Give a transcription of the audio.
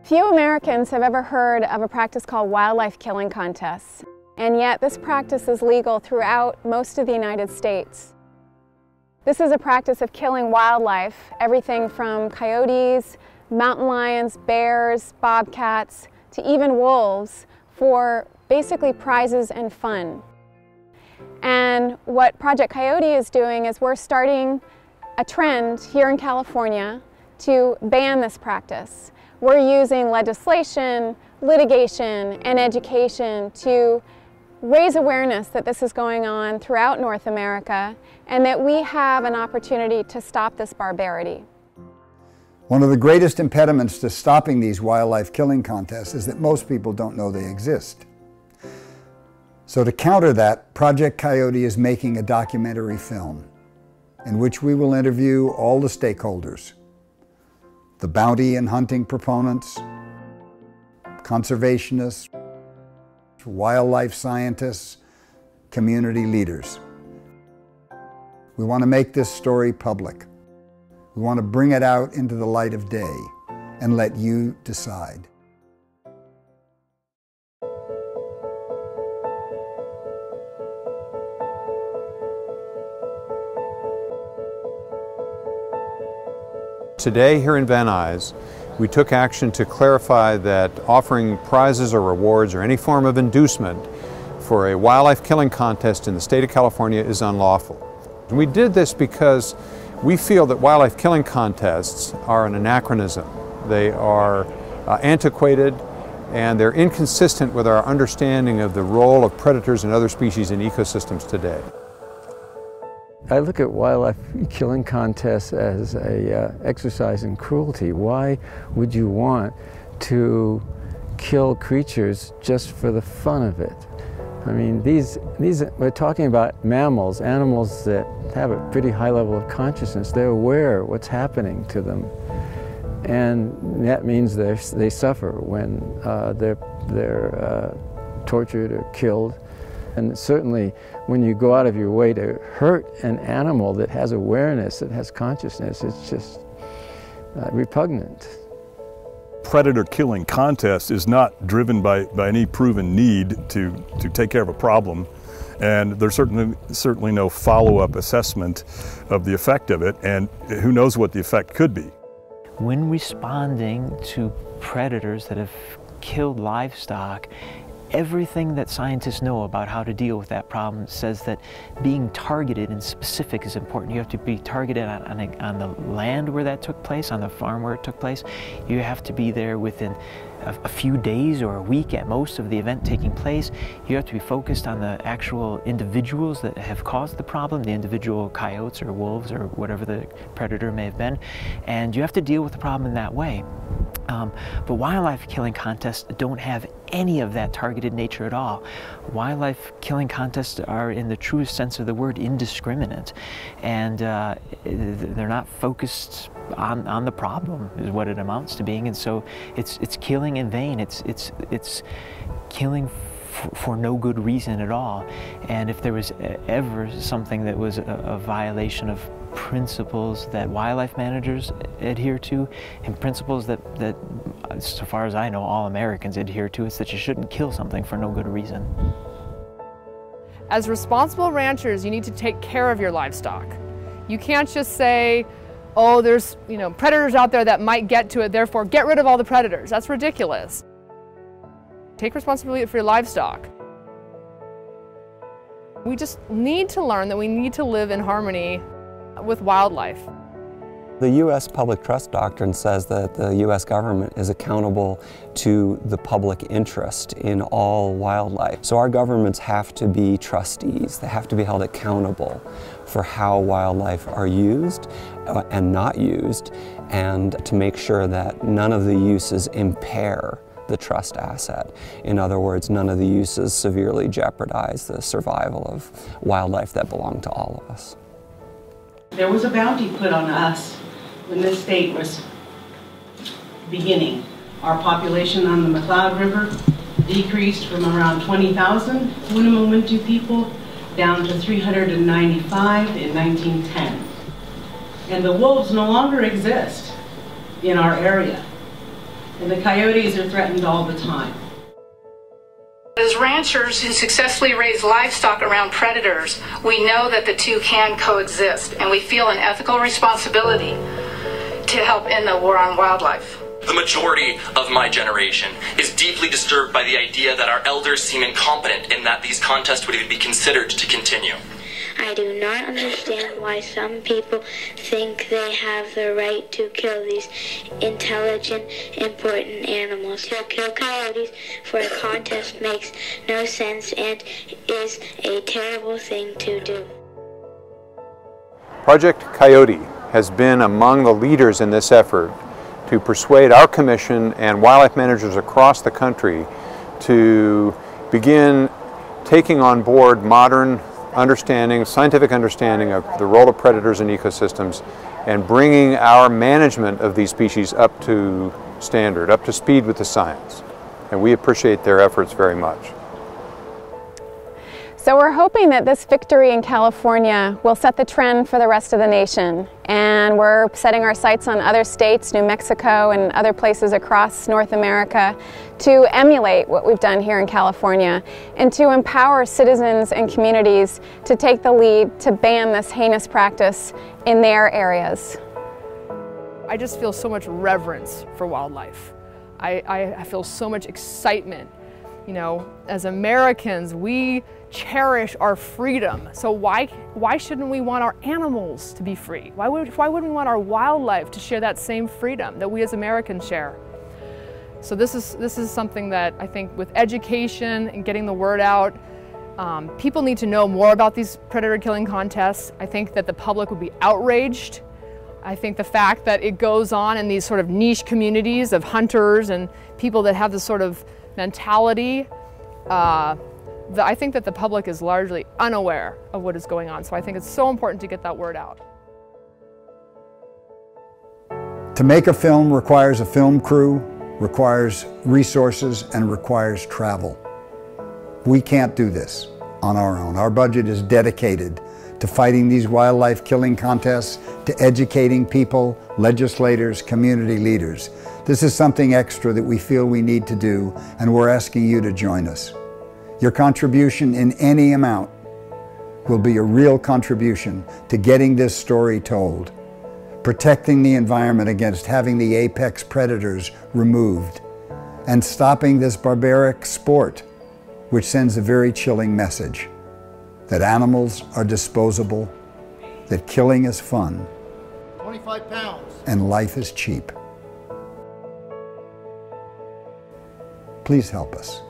Few Americans have ever heard of a practice called wildlife killing contests, and yet this practice is legal throughout most of the United States. This is a practice of killing wildlife, everything from coyotes, mountain lions, bears, bobcats, to even wolves, for basically prizes and fun. And what Project Coyote is doing is we're starting a trend here in California to ban this practice. We're using legislation, litigation, and education to raise awareness that this is going on throughout North America and that we have an opportunity to stop this barbarity. One of the greatest impediments to stopping these wildlife killing contests is that most people don't know they exist. So to counter that, Project Coyote is making a documentary film in which we will interview all the stakeholders: the bounty and hunting proponents, conservationists, wildlife scientists, community leaders. We want to make this story public. We want to bring it out into the light of day and let you decide. Today here in Van Nuys, we took action to clarify that offering prizes or rewards or any form of inducement for a wildlife killing contest in the state of California is unlawful. And we did this because we feel that wildlife killing contests are an anachronism. They are antiquated and they're inconsistent with our understanding of the role of predators and other species in ecosystems today. I look at wildlife killing contests as an exercise in cruelty. Why would you want to kill creatures just for the fun of it? I mean, we're talking about mammals, animals that have a pretty high level of consciousness. They're aware of what's happening to them. And that means they suffer when they're tortured or killed. And certainly when you go out of your way to hurt an animal that has awareness, that has consciousness, it's just repugnant. Predator killing contest is not driven by any proven need to take care of a problem, and there's certainly no follow-up assessment of the effect of it, and who knows what the effect could be. When responding to predators that have killed livestock, everything that scientists know about how to deal with that problem says that being targeted and specific is important. You have to be targeted on the land where that took place, on the farm where it took place. You have to be there within a few days or a week at most of the event taking place. You have to be focused on the actual individuals that have caused the problem, the individual coyotes or wolves or whatever the predator may have been, and you have to deal with the problem in that way. But wildlife killing contests don't have any of that targeted nature at all. Wildlife killing contests are, in the truest sense of the word, indiscriminate, and they're not focused on the problem, is what it amounts to being. And so it's killing in vain. It's killing for no good reason at all. And if there was ever something that was a violation of principles that wildlife managers adhere to, and principles that, so far as I know, all Americans adhere to, it's that you shouldn't kill something for no good reason. As responsible ranchers, you need to take care of your livestock. You can't just say, oh, there's predators out there that might get to it, therefore get rid of all the predators. That's ridiculous. Take responsibility for your livestock. We just need to learn that we need to live in harmony with wildlife. The U.S. Public Trust Doctrine says that the U.S. government is accountable to the public interest in all wildlife. So our governments have to be trustees. They have to be held accountable for how wildlife are used and not used, and to make sure that none of the uses impair the trust asset. In other words, none of the uses severely jeopardize the survival of wildlife that belong to all of us. There was a bounty put on us when this state was beginning. Our population on the McCloud River decreased from around 20,000 Winnemem-Wintu people down to 395 in 1910. And the wolves no longer exist in our area. and the coyotes are threatened all the time. As ranchers who successfully raise livestock around predators, we know that the two can coexist, and we feel an ethical responsibility to help end the war on wildlife. The majority of my generation is deeply disturbed by the idea that our elders seem incompetent and that these contests would even be considered to continue. I do not understand why some people think they have the right to kill these intelligent, important animals. To kill coyotes for a contest makes no sense and is a terrible thing to do. Project Coyote has been among the leaders in this effort to persuade our commission and wildlife managers across the country to begin taking on board modern understanding, scientific understanding of the role of predators in ecosystems, and bringing our management of these species up to standard, up to speed with the science. And we appreciate their efforts very much. So we're hoping that this victory in California will set the trend for the rest of the nation. And we're setting our sights on other states, New Mexico and other places across North America, to emulate what we've done here in California and to empower citizens and communities to take the lead to ban this heinous practice in their areas. I just feel so much reverence for wildlife. I feel so much excitement. You know, as Americans, we cherish our freedom. So why shouldn't we want our animals to be free? Why wouldn't we want our wildlife to share that same freedom that we as Americans share? So this is something that I think with education and getting the word out, people need to know more about these predator killing contests. I think that the public would be outraged. I think the fact that it goes on in these sort of niche communities of hunters and people that have this sort of mentality, I think that the public is largely unaware of what is going on. So I think it's so important to get that word out. To make a film requires a film crew, requires resources, and requires travel. We can't do this on our own. Our budget is dedicated to fighting these wildlife killing contests, to educating people, legislators, community leaders. This is something extra that we feel we need to do, and we're asking you to join us. Your contribution in any amount will be a real contribution to getting this story told, protecting the environment against having the apex predators removed, and stopping this barbaric sport, which sends a very chilling message that animals are disposable, that killing is fun, 25 pounds, and life is cheap. Please help us.